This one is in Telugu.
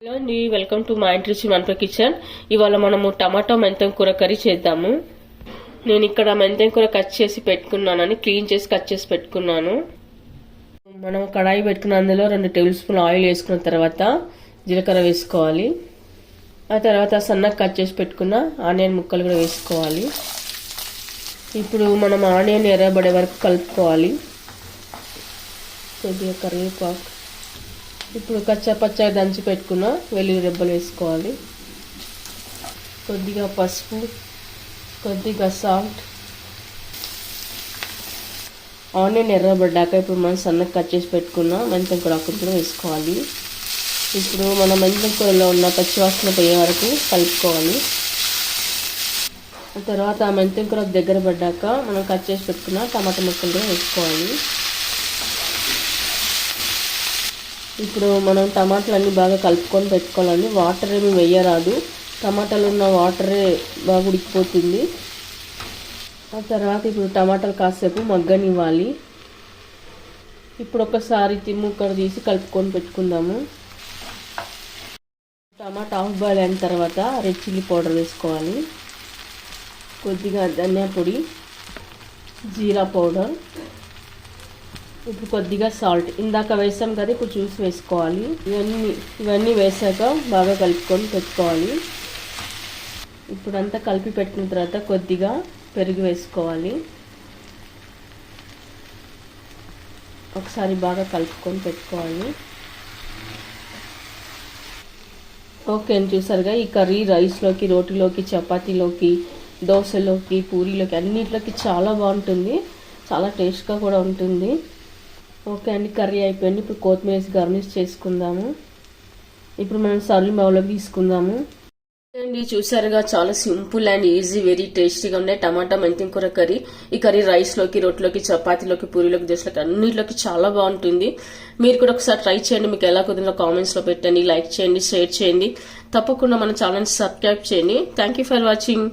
హలో అండి, వెల్కమ్ టు మా ఇంటి వన్పై కిచెన్. ఇవాళ మనము టమాటో మెంతం కూర కర్రీ చేద్దాము. నేను ఇక్కడ మెంతం కూర కట్ చేసి పెట్టుకున్నానని క్లీన్ చేసి కట్ చేసి పెట్టుకున్నాను. మనం కడాయి పెట్టుకున్న అందులో 2 టేబుల్ స్పూన్ ఆయిల్ వేసుకున్న తర్వాత జీలకర్ర వేసుకోవాలి. ఆ తర్వాత సన్నగా కట్ చేసి పెట్టుకున్న ఆనియన్ ముక్కలు కూడా వేసుకోవాలి. ఇప్పుడు మనం ఆనియన్ ఎర్రబడే వరకు కలుపుకోవాలి. కొద్దిగా కరివేపాకు, ఇప్పుడు పచ్చగా దంచి పెట్టుకున్న వెల్లుల్లి రెబ్బలు వేసుకోవాలి. కొద్దిగా పసుపు, కొద్దిగా సాల్ట్. ఆనియన్ ఎర్రబడ్డాక ఇప్పుడు మనం సన్నగా కట్ చేసి పెట్టుకున్న మెంతం కూర కూడా వేసుకోవాలి. ఇప్పుడు మన మెంతం కూరలో ఉన్న పచ్చివాసన పోయే వరకు కలుపుకోవాలి. ఆ తర్వాత ఆ మెంతం కూర దగ్గర పడ్డాక మనం కట్ చేసి పెట్టుకున్న టమాటా ముక్కలు కూడా వేసుకోవాలి. ఇప్పుడు మనం టమాటాలు అన్నీ బాగా కలుపుకొని పెట్టుకోవాలండి. వాటర్ ఏమి వేయరాదు, టమాటాలు ఉన్న వాటరే బాగా ఉడికిపోతుంది. ఆ తర్వాత ఇప్పుడు టమాటాలు కాసేపు మగ్గనివ్వాలి. ఇప్పుడు ఒకసారి ముక్కలు తీసి కలుపుకొని పెట్టుకుందాము. టమాటా హాఫ్ బాయిల్ అయిన తర్వాత రెడ్ చిల్లీ పౌడర్ వేసుకోవాలి. కొద్దిగా ధనియా పొడి, జీరా పౌడర్, ఇప్పుడు కొద్దిగా సాల్ట్. ఇందాక వేసాం కదా, ఇప్పుడు చూసి వేసుకోవాలి. ఇవన్నీ వేసాక బాగా కలుపుకొని పెట్టుకోవాలి. ఇప్పుడంతా కలిపి పెట్టిన తర్వాత కొద్దిగా పెరుగు వేసుకోవాలి. ఒకసారి బాగా కలుపుకొని పెట్టుకోవాలి. ఓకే అని చూసారుగా, ఈ కర్రీ రైస్లోకి, రోటీలోకి, చపాతీలోకి, దోశలోకి, పూరీలోకి అన్నిట్లోకి చాలా బాగుంటుంది. చాలా టేస్ట్గా కూడా ఉంటుంది. ఓకే అండి, కర్రీ అయిపోయింది. ఇప్పుడు కొత్తిమీర వేసి గార్నిష్ చేసుకుందాము. ఇప్పుడు మనం సర్వింగ్ బౌల్లోకి తీసుకుందాము. అండి చూసారుగా, చాలా సింపుల్ అండ్ ఈజీ, వెరీ టేస్టీగా ఉండే టమాటా మెంతం కూర కర్రీ. ఈ కర్రీ రైస్లోకి, రోట్లోకి, చపాతీలోకి, పూరీలోకి, దోశలోకి అన్నిట్లోకి చాలా బాగుంటుంది. మీరు కూడా ఒకసారి ట్రై చేయండి. మీకు ఎలా కుదిరిన కామెంట్స్లో పెట్టండి, లైక్ చేయండి, షేర్ చేయండి. తప్పకుండా మన ఛానల్ సబ్స్క్రైబ్ చేయండి. Thank you for watching.